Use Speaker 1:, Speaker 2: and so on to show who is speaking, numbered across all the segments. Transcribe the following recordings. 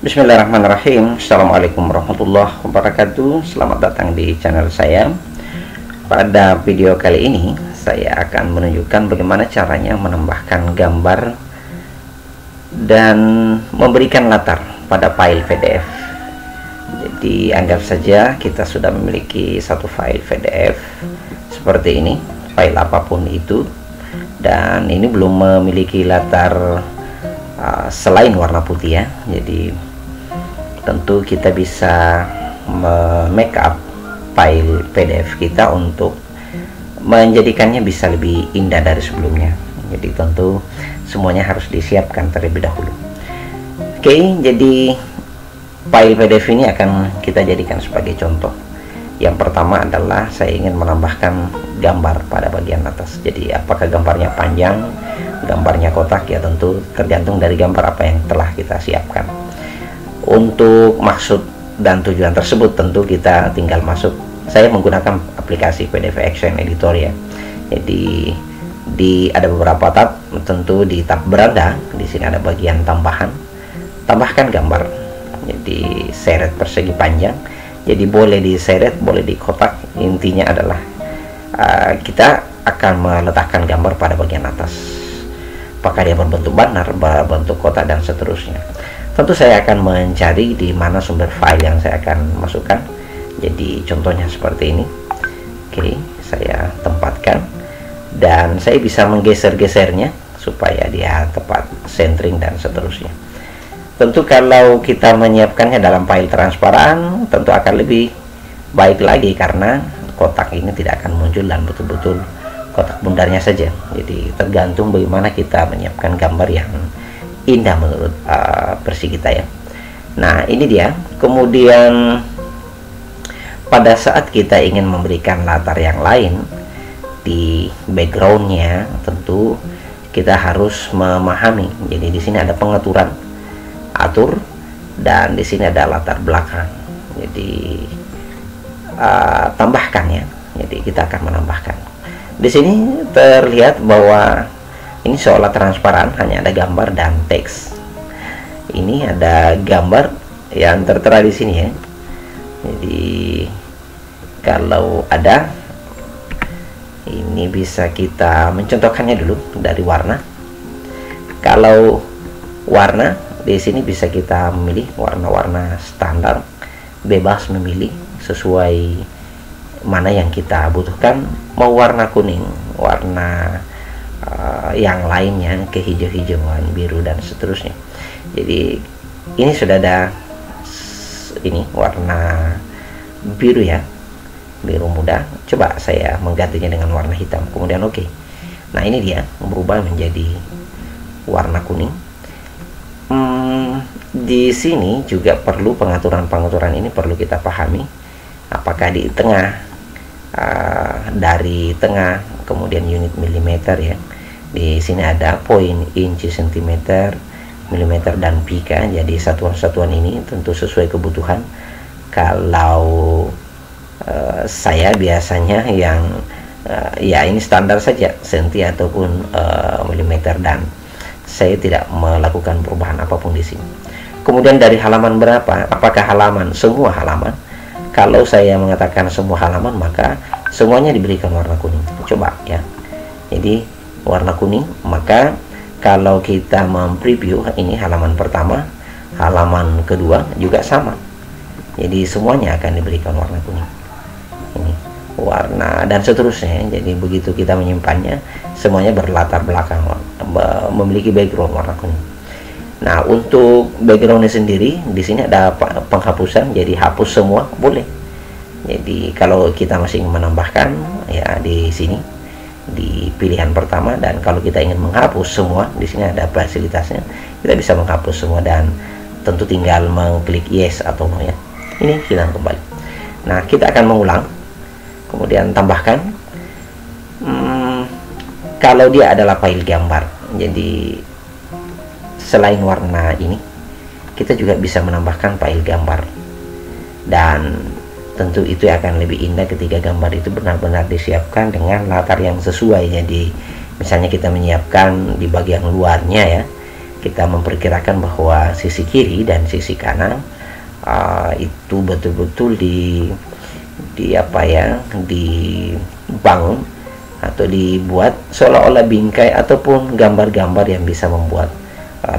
Speaker 1: Bismillahirrahmanirrahim. Assalamualaikum warahmatullahi wabarakatuh. Selamat datang di channel saya. Pada video kali ini saya akan menunjukkan bagaimana caranya menambahkan gambar dan memberikan latar pada file PDF. Jadi anggap saja kita sudah memiliki satu file PDF seperti ini, file apapun itu, dan ini belum memiliki latar selain warna putih ya. Jadi tentu kita bisa make up file PDF kita untuk menjadikannya bisa lebih indah dari sebelumnya. Jadi tentu semuanya harus disiapkan terlebih dahulu. Oke, jadi file PDF ini akan kita jadikan sebagai contoh. Yang pertama adalah saya ingin menambahkan gambar pada bagian atas. Jadi apakah gambarnya panjang, gambarnya kotak, ya tentu tergantung dari gambar apa yang telah kita siapkan. Untuk maksud dan tujuan tersebut tentu kita tinggal masuk. Saya menggunakan aplikasi PDF Action Editor ya. Jadi ada beberapa tab, tentu di tab beranda di sini ada bagian tambahan, tambahkan gambar. Jadi seret persegi panjang. Jadi boleh diseret, boleh di kotak. Intinya adalah kita akan meletakkan gambar pada bagian atas. Apakah dia berbentuk banner, berbentuk kotak, dan seterusnya. Tentu saya akan mencari di mana sumber file yang saya akan masukkan. Jadi contohnya seperti ini. Oke, saya tempatkan dan saya bisa menggeser-gesernya supaya dia tepat centering dan seterusnya. Tentu kalau kita menyiapkannya dalam file transparan tentu akan lebih baik lagi, karena kotak ini tidak akan muncul dan betul-betul kotak bundarnya saja. Jadi tergantung bagaimana kita menyiapkan gambar yang indah menurut versi kita ya. Nah ini dia. Kemudian pada saat kita ingin memberikan latar yang lain di backgroundnya, tentu kita harus memahami. Jadi di sini ada pengaturan, atur, dan di sini ada latar belakang. Jadi tambahkan ya. Jadi kita akan menambahkan. Di sini terlihat bahwa ini seolah transparan, hanya ada gambar dan teks. Ini ada gambar yang tertera di sini ya. Jadi kalau ada, ini bisa kita mencontohkannya dulu dari warna. Kalau warna di sini bisa kita memilih warna-warna standar, bebas memilih sesuai mana yang kita butuhkan, mau warna kuning, warna yang lainnya, kehijau-hijauan, biru, dan seterusnya. Jadi ini sudah ada ini warna biru ya, biru muda. Coba saya menggantinya dengan warna hitam, kemudian oke. Nah ini dia berubah menjadi warna kuning. Di sini juga perlu pengaturan ini perlu kita pahami. Apakah di tengah, dari tengah, kemudian unit milimeter ya. Di sini ada poin, inci, sentimeter, milimeter, dan pika. Jadi satuan-satuan ini tentu sesuai kebutuhan. Kalau saya biasanya yang ya ini standar saja, senti ataupun milimeter, dan saya tidak melakukan perubahan apapun di sini. Kemudian dari halaman berapa? Apakah halaman, semua halaman? Kalau saya mengatakan semua halaman, maka semuanya diberikan warna kuning. Coba ya. Jadi warna kuning, maka kalau kita mempreview ini halaman pertama, halaman kedua juga sama. Jadi semuanya akan diberikan warna kuning. Ini warna dan seterusnya. Jadi begitu kita menyimpannya, semuanya berlatar belakang, memiliki background warna kuning. Nah untuk backgroundnya sendiri di sini ada penghapusan. Jadi hapus semua boleh. Jadi kalau kita masih ingin menambahkan ya di sini di pilihan pertama, dan kalau kita ingin menghapus semua di sini ada fasilitasnya, kita bisa menghapus semua dan tentu tinggal mengklik yes atau no ya. Ini hilang kembali. Nah kita akan mengulang, kemudian tambahkan. Kalau dia adalah file gambar, jadi selain warna ini kita juga bisa menambahkan file gambar, dan tentu itu akan lebih indah ketika gambar itu benar-benar disiapkan dengan latar yang sesuai. Jadi misalnya kita menyiapkan di bagian luarnya ya, kita memperkirakan bahwa sisi kiri dan sisi kanan itu betul-betul dibangun atau dibuat seolah-olah bingkai ataupun gambar-gambar yang bisa membuat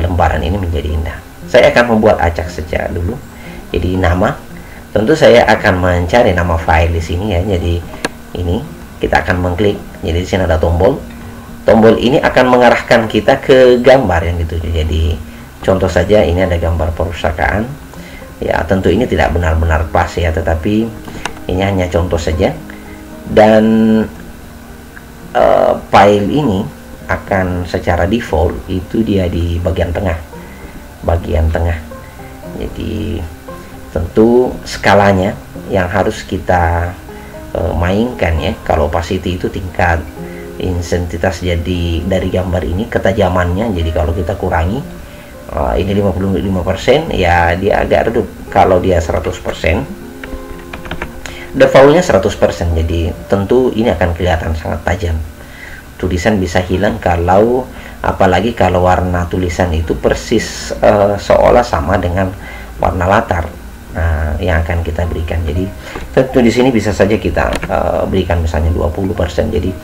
Speaker 1: lembaran ini menjadi indah. Saya akan membuat acak saja dulu. Jadi nama, tentu saya akan mencari nama file di sini ya. Jadi ini kita akan mengklik. Jadi di sini ada tombol. Tombol ini akan mengarahkan kita ke gambar yang dituju. Jadi contoh saja ini ada gambar perusahaan. Ya tentu ini tidak benar-benar pas ya, tetapi ini hanya contoh saja. Dan file ini akan secara default itu dia di bagian tengah. Jadi tentu skalanya yang harus kita mainkan ya. Kalau opacity itu tingkat intensitas jadi dari gambar ini, ketajamannya. Jadi kalau kita kurangi ini 55% ya dia agak redup. Kalau dia 100% defaultnya 100%, jadi tentu ini akan kelihatan sangat tajam. Tulisan bisa hilang kalau, apalagi kalau warna tulisan itu persis seolah sama dengan warna latar yang akan kita berikan. Jadi tentu di sini bisa saja kita berikan misalnya 20%. Jadi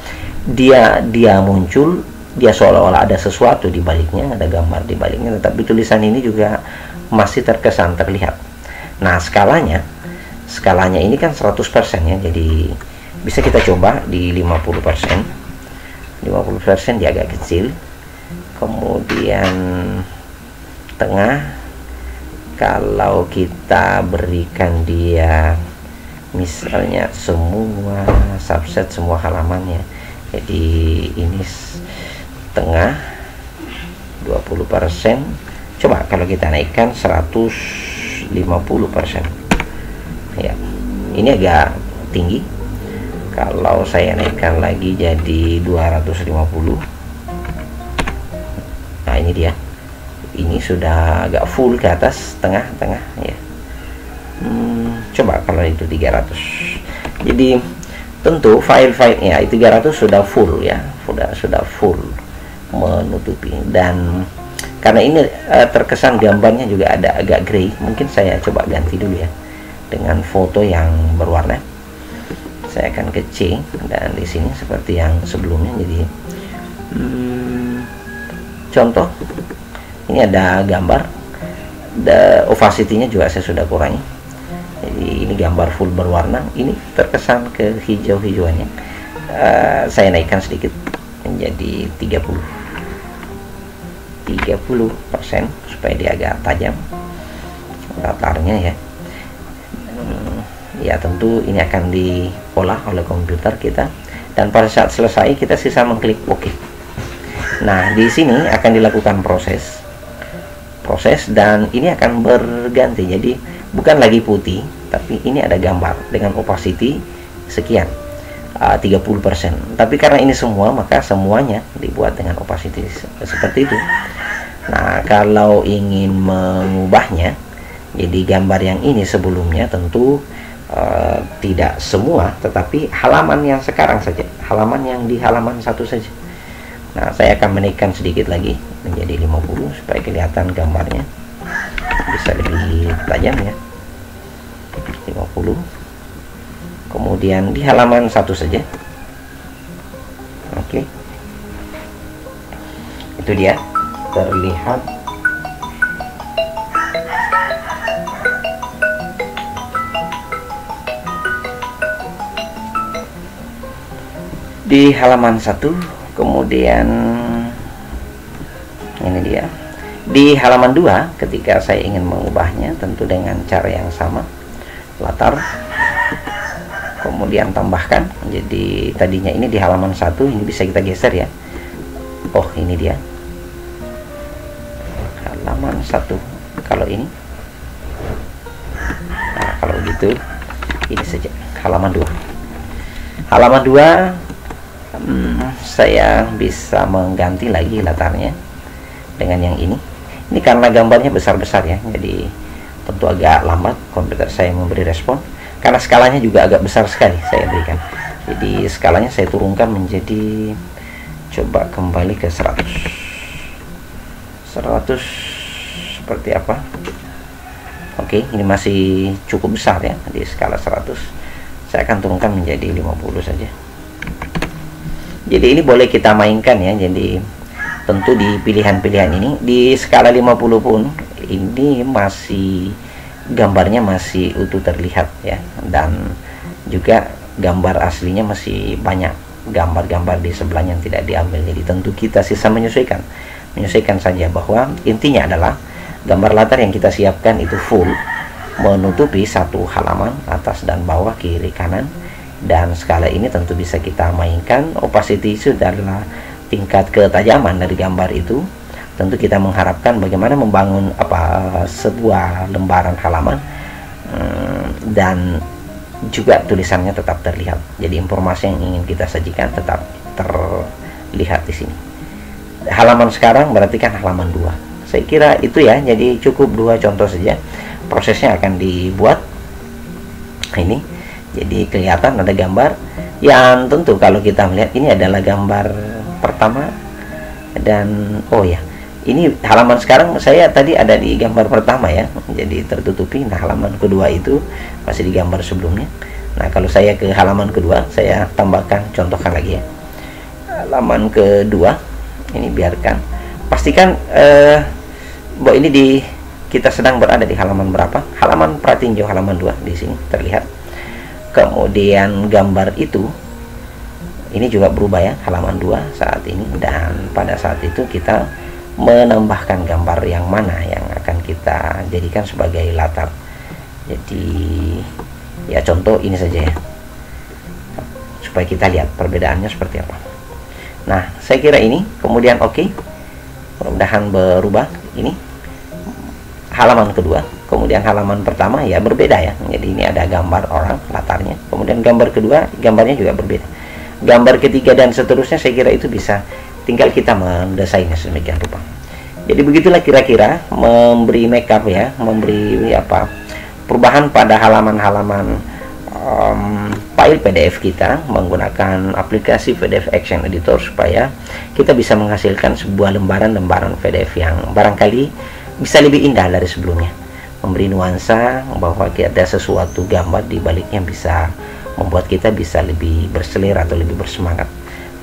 Speaker 1: dia muncul, dia seolah-olah ada sesuatu di baliknya, ada gambar di baliknya, tetapi tulisan ini juga masih terkesan terlihat. Nah, skalanya ini kan 100% ya. Jadi bisa kita coba di 50%. 50% dia agak kecil. Kemudian tengah, kalau kita berikan dia misalnya semua subset, semua halamannya. Jadi ini tengah 20%. Coba kalau kita naikkan 150%. Ya, ini agak tinggi. Kalau saya naikkan lagi jadi 250. Nah, ini dia. Ini sudah agak full ke atas, tengah-tengah ya. Coba kalau itu 300. Jadi tentu file-filenya 300 sudah full ya, sudah full menutupi. Dan karena ini terkesan gambarnya juga ada agak grey, mungkin saya coba ganti dulu ya dengan foto yang berwarna. Saya akan ke C, dan di sini seperti yang sebelumnya. Jadi contoh ini ada gambar, opacity-nya juga saya sudah kurangi. Jadi ini gambar full berwarna, ini terkesan ke hijau-hijauannya. Saya naikkan sedikit menjadi 30% supaya dia agak tajam latarnya ya. Ya tentu ini akan diolah oleh komputer kita, dan pada saat selesai kita sisa mengklik OK. Nah, di sini akan dilakukan proses dan ini akan berganti. Jadi bukan lagi putih, tapi ini ada gambar dengan opacity sekian, 30%. Tapi karena ini semua, maka semuanya dibuat dengan opacity seperti itu. Nah, kalau ingin mengubahnya, jadi gambar yang ini sebelumnya tentu tidak semua, tetapi halaman yang sekarang saja, halaman yang di halaman 1 saja. Nah, saya akan menaikkan sedikit lagi menjadi 50 supaya kelihatan gambarnya bisa lebih tajam ya. 50. Kemudian di halaman 1 saja. Oke. Itu dia terlihat di halaman 1. Kemudian ini dia di halaman 2. Ketika saya ingin mengubahnya, tentu dengan cara yang sama, latar, kemudian tambahkan. Jadi tadinya ini di halaman 1, ini bisa kita geser ya. Oh, ini dia halaman 1. Kalau ini, nah, kalau gitu ini saja halaman 2. Halaman 2 saya bisa mengganti lagi latarnya dengan yang ini. Ini karena gambarnya besar-besar ya, jadi tentu agak lambat komputer saya memberi respon, karena skalanya juga agak besar sekali saya berikan. Jadi skalanya saya turunkan menjadi, coba kembali ke 100 100 seperti apa. Oke, ini masih cukup besar ya di skala 100. Saya akan turunkan menjadi 50 saja. Jadi ini boleh kita mainkan ya. Jadi tentu di pilihan-pilihan ini di skala 50 pun ini masih gambarnya masih utuh terlihat ya, dan juga gambar aslinya masih banyak gambar-gambar di sebelahnya yang tidak diambil. Jadi tentu kita sisa menyesuaikan saja, bahwa intinya adalah gambar latar yang kita siapkan itu full menutupi satu halaman atas dan bawah, kiri kanan, dan skala ini tentu bisa kita mainkan. Opacity itu adalah tingkat ketajaman dari gambar itu. Tentu kita mengharapkan bagaimana membangun sebuah lembaran halaman, dan juga tulisannya tetap terlihat. Jadi informasi yang ingin kita sajikan tetap terlihat di sini. Halaman sekarang berarti kan halaman 2. Saya kira itu ya. Jadi cukup 2 contoh saja. Prosesnya akan dibuat ini. Jadi kelihatan ada gambar yang tentu kalau kita melihat ini adalah gambar pertama, dan oh ya, ini halaman sekarang saya tadi ada di gambar pertama ya, jadi tertutupi. Nah, halaman kedua itu masih di gambar sebelumnya. Nah, kalau saya ke halaman kedua, saya tambahkan, contohkan lagi ya. Halaman kedua, ini biarkan. Pastikan bahwa ini kita sedang berada di halaman berapa? Halaman pratinjau halaman 2 di sini terlihat. Kemudian gambar itu ini juga berubah ya, halaman 2 saat ini, dan pada saat itu kita menambahkan gambar yang mana yang akan kita jadikan sebagai latar. Jadi ya contoh ini saja ya, supaya kita lihat perbedaannya seperti apa. Nah, saya kira ini kemudian oke. Mudah-mudahan berubah. Ini halaman kedua, kemudian halaman pertama ya berbeda ya. Jadi ini ada gambar orang latarnya, kemudian gambar kedua gambarnya juga berbeda. Gambar ketiga dan seterusnya saya kira itu bisa tinggal kita mendesainnya sedemikian rupa. Jadi begitulah kira-kira memberi makeup ya, memberi perubahan pada halaman-halaman file PDF kita menggunakan aplikasi PDF Action Editor, supaya kita bisa menghasilkan sebuah lembaran-lembaran PDF yang barangkali bisa lebih indah dari sebelumnya, memberi nuansa bahwa ada sesuatu gambar di baliknya, bisa membuat kita bisa lebih berselera atau lebih bersemangat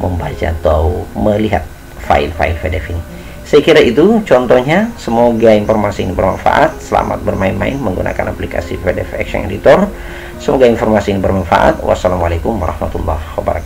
Speaker 1: membaca atau melihat file-file PDF ini. Saya kira itu contohnya. Semoga informasi ini bermanfaat. Selamat bermain-main menggunakan aplikasi PDF Action Editor. Semoga informasi ini bermanfaat. Wassalamualaikum warahmatullahi wabarakatuh.